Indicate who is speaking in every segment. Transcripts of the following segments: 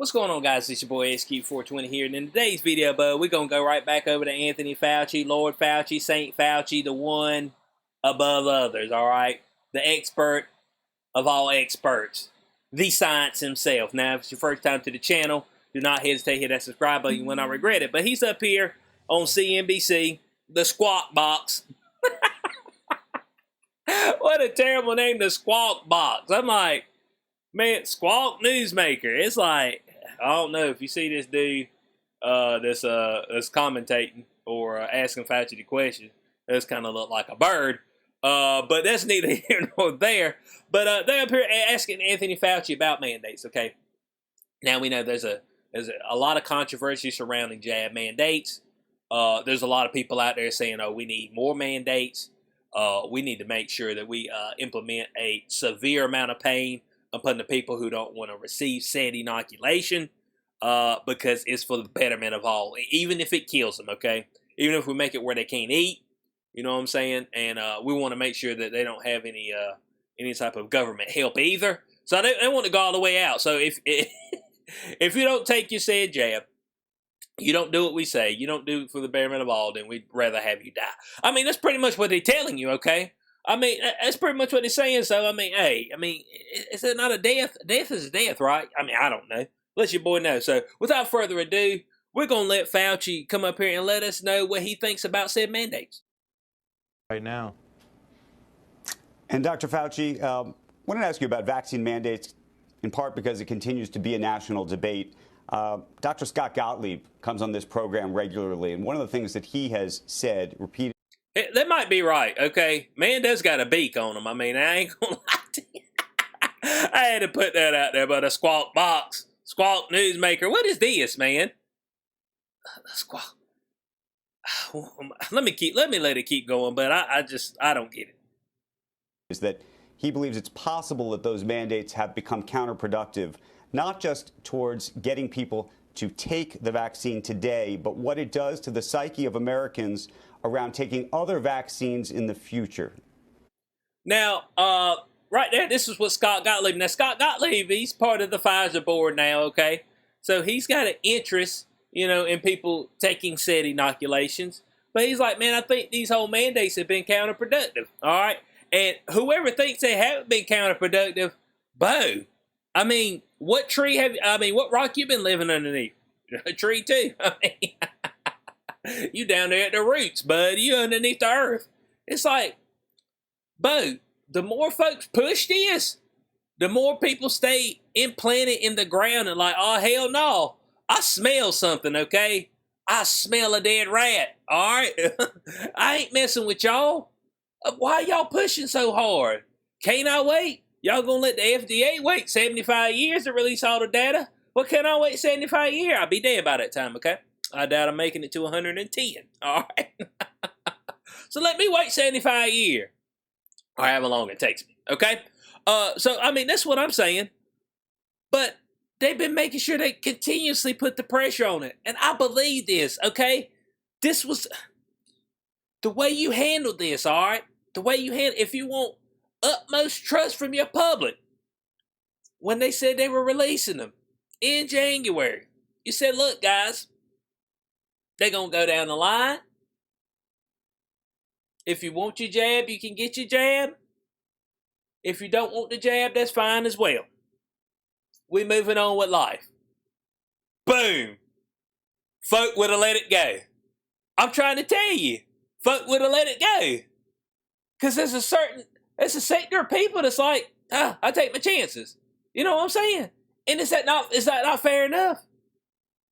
Speaker 1: What's going on, guys? It's your boy SQ420 here, and in today's video, we're going to go right back over to Anthony Fauci, Lord Fauci, Saint Fauci, the one above others, all right? The expert of all experts, the science himself. Now, if it's your first time to the channel, do not hesitate to hit that subscribe button. You will not regret it. But he's up here on CNBC, the Squawk Box. What a terrible name, the Squawk Box. I'm like, man, Squawk Newsmaker. It's like, I don't know if you see this dude that's commentating or asking Fauci the question. Does kind of look like a bird. But that's neither here nor there. But they're up here asking Anthony Fauci about mandates, okay? Now we know there's a lot of controversy surrounding jab mandates. There's a lot of people out there saying, oh, we need more mandates. We need to make sure that we implement a severe amount of pain upon the people who don't want to receive said inoculation because it's for the betterment of all, even if it kills them, okay? Even if we make it where they can't eat, you know what I'm saying? And we want to make sure that they don't have any type of government help either. So they want to go all the way out. So if if you don't take your said jab, you don't do what we say, you don't do it for the betterment of all, then we'd rather have you die. I mean, that's pretty much what they're telling you, okay? I mean, that's pretty much what they're saying. So, I mean, hey, is it not a death? Death is death, right? I mean, I don't know. Let your boy know. So, without further ado, we're going to let Fauci come up here and let us know what he thinks about said mandates.
Speaker 2: Right now.
Speaker 3: And Dr. Fauci, wanted to ask you about vaccine mandates, in part because it continues to be a national debate. Dr. Scott Gottlieb comes on this program regularly, and one of the things that he has said repeatedly.
Speaker 1: That might be right, okay? Man does got a beak on him. I mean, I ain't gonna lie to you. I had to put that out there, but a Squawk Box, Squawk Newsmaker. What is this, man? Squawk. Let me let it keep going, but I don't get it.
Speaker 3: Is that he believes it's possible that those mandates have become counterproductive, not just towards getting people to take the vaccine today, but what it does to the psyche of Americans around taking other vaccines in the future.
Speaker 1: Now, right there, this is what Scott Gottlieb. Now, Scott Gottlieb, he's part of the Pfizer board now, okay? So he's got an interest, you know, in people taking said inoculations. But he's like, man, I think these whole mandates have been counterproductive, all right? And whoever thinks they haven't been counterproductive, Bo, I mean, what rock you been living underneath? A tree too. I mean, you down there at the roots, bud. You underneath the earth. It's like, Bo, the more folks push this, the more people stay implanted in the ground and like, oh, hell no. I smell something, okay? I smell a dead rat, all right? I ain't messing with y'all. Why y'all pushing so hard? Can't I wait? Y'all gonna let the FDA wait 75 years to release all the data? Well, can I wait 75 years? I'll be dead by that time, okay? I doubt I'm making it to 110, all right? So let me wait 75 years, or however long it takes me, okay? So, I mean, that's what I'm saying. But they've been making sure they continuously put the pressure on it. And I believe this, okay? This was the way you handled this, all right? The way you handle, if you want utmost trust from your public, when they said they were releasing them in January, you said, look, guys, they're going to go down the line. If you want your jab, you can get your jab. If you don't want the jab, that's fine as well. We're moving on with life. Boom. Folk would have let it go. I'm trying to tell you, folk would have let it go. Because there's a sector of people that's like, I take my chances. You know what I'm saying? And is that not fair enough?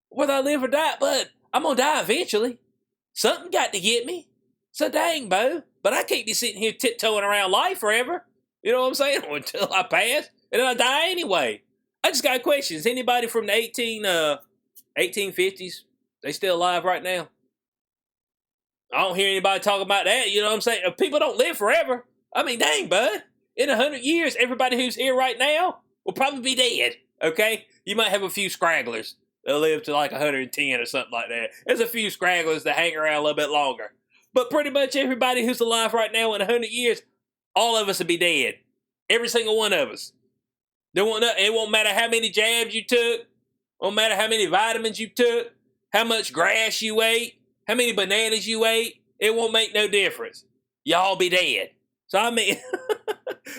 Speaker 1: Whether I live or die, but I'm going to die eventually. Something got to get me. So dang, Bo. But I can't be sitting here tiptoeing around life forever. You know what I'm saying? Until I pass. And then I die anyway. I just got a question. Is anybody from the 1850s, they still alive right now? I don't hear anybody talking about that. You know what I'm saying? People don't live forever. I mean, dang, bud. In 100 years, everybody who's here right now will probably be dead. Okay? You might have a few scragglers. They'll live to like 110 or something like that. There's a few scragglers that hang around a little bit longer. But pretty much everybody who's alive right now in 100 years, all of us will be dead. Every single one of us. It won't matter how many jabs you took, No matter how many vitamins you took, how much grass you ate, how many bananas you ate, it won't make no difference. Y'all be dead. So I mean,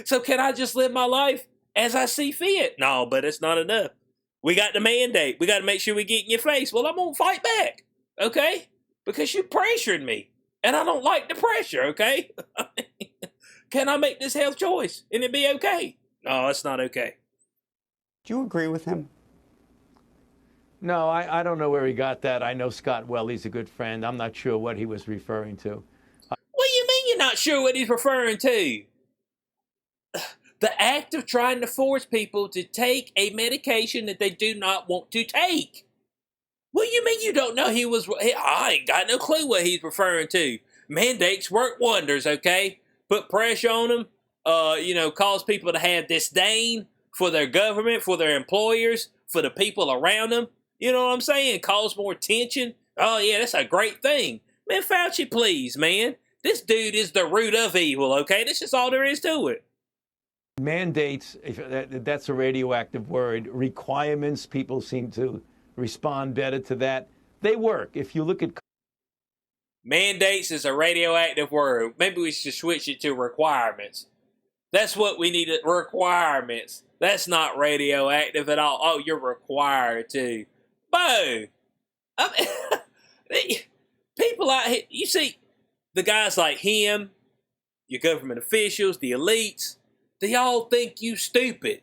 Speaker 1: so can I just live my life as I see fit? No, but it's not enough. We got the mandate. We got to make sure we get in your face. Well, I'm going to fight back, okay? Because you pressured me, and I don't like the pressure, okay? Can I make this health choice and it be okay? No, it's not okay.
Speaker 3: Do you agree with him?
Speaker 2: No, I don't know where he got that. I know Scott well. He's a good friend. I'm not sure what he was referring to.
Speaker 1: What do you mean you're not sure what he's referring to? The act of trying to force people to take a medication that they do not want to take. What do you mean you don't know I ain't got no clue what he's referring to. Mandates work wonders, okay? Put pressure on them, cause people to have disdain for their government, for their employers, for the people around them. You know what I'm saying? Cause more tension. Oh, yeah, that's a great thing. Man, Fauci, please, man. This dude is the root of evil, okay? That's just all there is to it.
Speaker 2: Mandates, that's a radioactive word. Requirements, people seem to respond better to that. They work. If you look at
Speaker 1: mandates is a radioactive word. Maybe we should switch it to requirements. That's what we need, requirements. That's not radioactive at all. Oh, you're required to. Bo! People out here, you see, the guys like him, your government officials, the elites, they all think you stupid.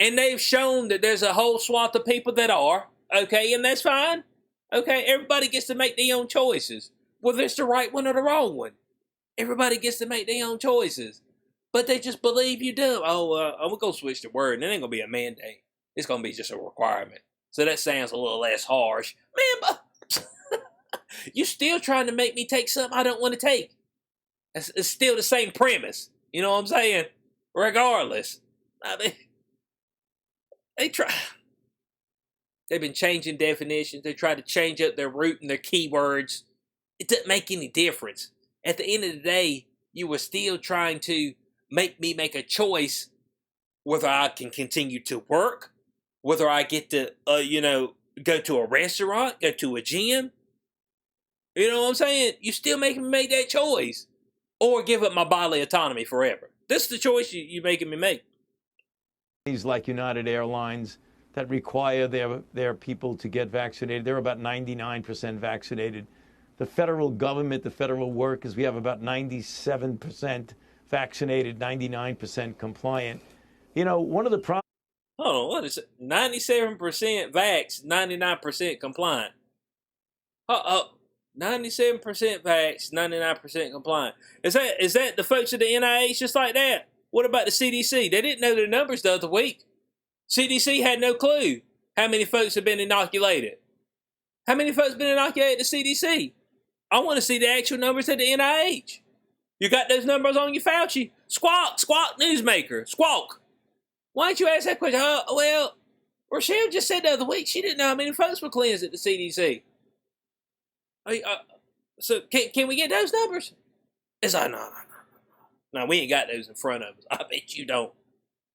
Speaker 1: And they've shown that there's a whole swath of people that are, okay, and that's fine. Okay, everybody gets to make their own choices, whether it's the right one or the wrong one. Everybody gets to make their own choices. But they just believe you dumb. I'm going to switch the word, and it ain't going to be a mandate. It's going to be just a requirement. So that sounds a little less harsh. Man, you still trying to make me take something I don't want to take. It's still the same premise. You know what I'm saying? Regardless. I mean, they've been changing definitions. They try to change up their root and their keywords. It doesn't make any difference. At the end of the day, you were still trying to make me make a choice whether I can continue to work, whether I get to, go to a restaurant, go to a gym. You know what I'm saying? You still making me make that choice. Or give up my bodily autonomy forever. This is the choice you're making me make.
Speaker 2: Like United Airlines that require their people to get vaccinated. They're about 99% vaccinated. The federal government, the federal workers, we have about 97% vaccinated, 99% compliant. You know, one of the problems.
Speaker 1: Oh, what is it? 97% vax, 99% compliant. 97% vax, 99% compliant. Is that the folks at the NIH just like that? What about the CDC? They didn't know their numbers the other week. CDC had no clue how many folks have been inoculated. How many folks have been inoculated at the CDC? I want to see the actual numbers at the NIH. You got those numbers on your Fauci? Squawk, newsmaker, squawk. Why don't you ask that question? Well, Rochelle just said the other week she didn't know how many folks were cleansed at the CDC. So can we get those numbers? It's like, no, we ain't got those in front of us. I bet you don't.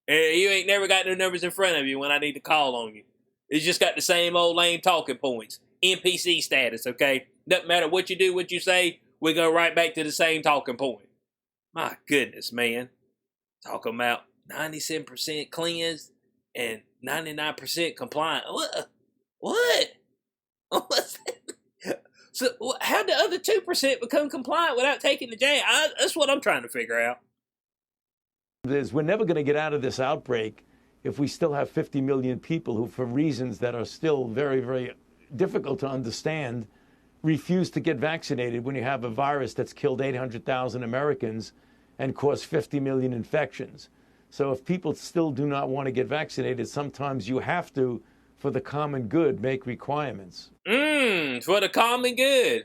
Speaker 1: You ain't never got no numbers in front of you when I need to call on you. It's just got the same old lame talking points. NPC status, okay? Doesn't matter what you do, what you say, we go right back to the same talking point. My goodness, man. Talking about 97% cleansed and 99% compliant. What? What's that? So how'd the other 2% become compliant without taking the jab? That's what I'm trying to figure out.
Speaker 2: We're never going to get out of this outbreak if we still have 50 million people who, for reasons that are still very, very difficult to understand, refuse to get vaccinated when you have a virus that's killed 800,000 Americans and caused 50 million infections. So if people still do not want to get vaccinated, sometimes you have to, for the common good, make requirements.
Speaker 1: For the common good.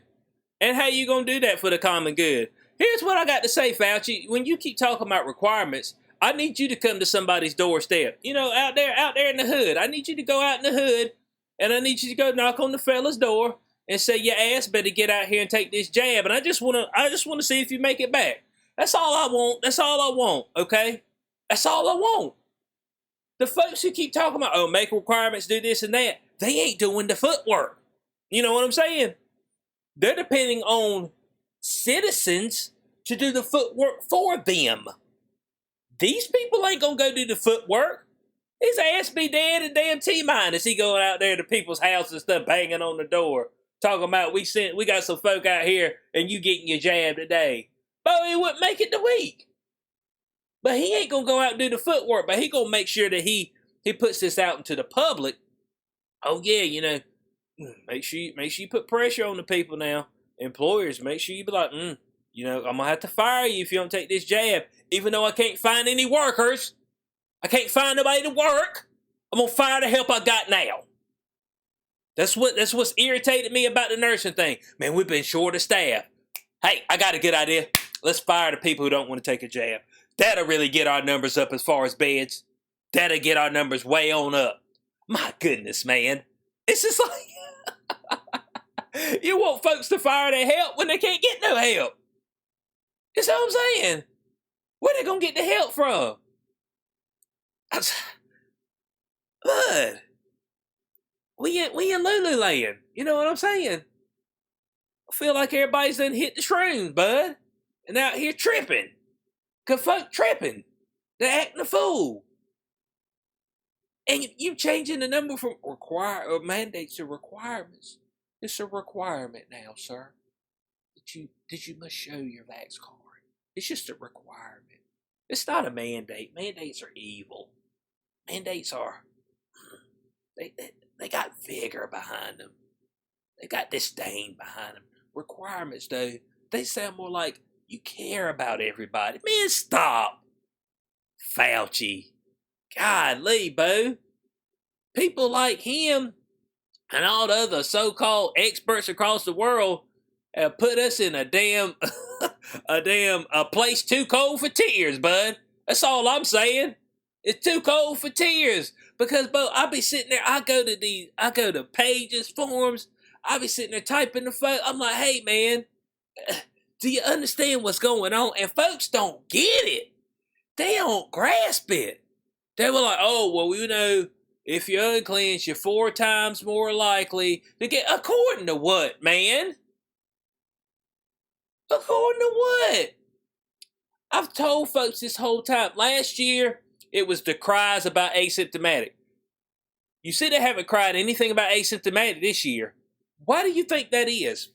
Speaker 1: And how you going to do that for the common good? Here's what I got to say, Fauci. When you keep talking about requirements, I need you to come to somebody's doorstep. You know, out there in the hood. I need you to go out in the hood, and I need you to go knock on the fella's door and say, your ass better get out here and take this jab. And I just want to see if you make it back. That's all I want. That's all I want, okay? That's all I want. The folks who keep talking about, oh, make requirements, do this and that, they ain't doing the footwork. You know what I'm saying? They're depending on citizens to do the footwork for them. These people ain't gonna go do the footwork. His ass be dead and damn T-minus. He going out there to people's houses and stuff, banging on the door, talking about we got some folk out here and you getting your jab today. But he wouldn't make it the week. But he ain't gonna go out and do the footwork. But he gonna make sure that he puts this out into the public. Oh yeah, you know, make sure you put pressure on the people now. Employers, make sure you be like, you know, I'm gonna have to fire you if you don't take this jab. Even though I can't find any workers, I can't find nobody to work, I'm gonna fire the help I got now. That's what's irritated me about the nursing thing. Man, we've been short of staff. Hey, I got a good idea. Let's fire the people who don't want to take a jab. That'll really get our numbers up as far as beds. That'll get our numbers way on up. My goodness, man. It's just like, you want folks to fire their help when they can't get no help. That's what I'm saying. Where they gonna get the help from? Bud, we in Lulu Land. You know what I'm saying? I feel like everybody's done hit the shrooms, bud. And out here tripping. Cause folk tripping. They're acting a fool. And you changing the number from mandates to requirements. It's a requirement now, sir. That you must show your vax card. It's just a requirement. It's not a mandate. Mandates are evil. Mandates are, they got vigor behind them. They got disdain behind them. Requirements, though, they sound more like you care about everybody. Man, stop. Fauci. Golly, Bo. People like him and all the other so-called experts across the world have put us in a damn a place too cold for tears, bud. That's all I'm saying. It's too cold for tears. Because, Bo, I be sitting there, I go to pages, forums, I be sitting there typing the phone. I'm like, hey, man, do you understand what's going on? And folks don't get it. They don't grasp it. They were like, oh, well, you know, if you're uncleansed, you're 4 times more likely to get, according to what, man? According to what? I've told folks this whole time. Last year, it was the cries about asymptomatic. You see, they haven't cried anything about asymptomatic this year. Why do you think that is?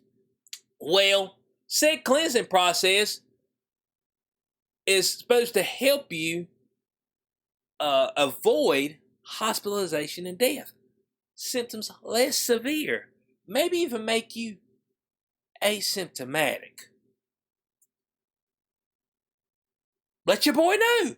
Speaker 1: Well, said cleansing process is supposed to help you avoid hospitalization and death. Symptoms less severe. Maybe even make you asymptomatic. Let your boy know.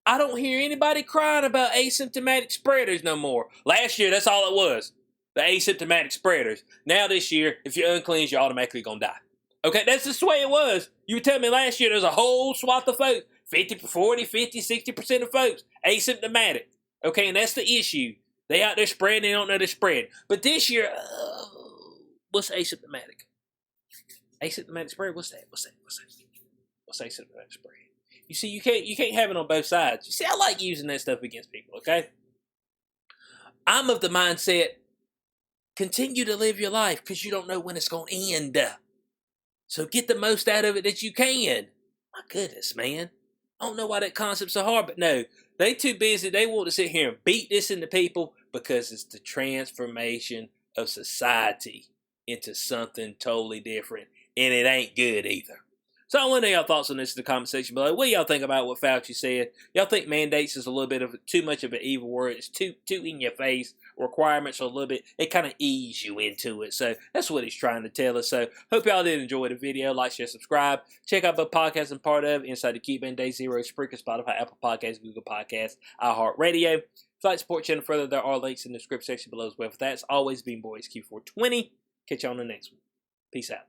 Speaker 1: I don't hear anybody crying about asymptomatic spreaders no more. Last year, that's all it was. The asymptomatic spreaders. Now this year, if you're unclean, you're automatically going to die. Okay, that's just the way it was. You were telling me last year there's a whole swath of folks, 50, 40, 50, 60% of folks, asymptomatic. Okay, and that's the issue. They out there spreading, they don't know they're spreading. But this year, what's asymptomatic? Asymptomatic spread? What's that? What's asymptomatic spread? You see, you can't have it on both sides. You see, I like using that stuff against people, okay? I'm of the mindset, continue to live your life because you don't know when it's going to end. So get the most out of it that you can. My goodness, man. I don't know why that concept's so hard, but no. They too busy. They want to sit here and beat this into people because it's the transformation of society into something totally different. And it ain't good either. So I want to know y'all thoughts on this in the comment section below. What do y'all think about what Fauci said? Y'all think mandates is a little bit of too much of an evil word? It's too in your face. Requirements are a little bit, it kind of ease you into it. So that's what he's trying to tell us. So hope y'all did enjoy the video. Like, share, subscribe. Check out the podcast I'm part of, Inside the Keepman, Day Zero, Spreaker, Spotify, Apple Podcasts, Google Podcasts, iHeartRadio. If you'd like to support channel further, there are links in the description section below as well. For that, it's always been Boys Q420. Catch you on the next one. Peace out.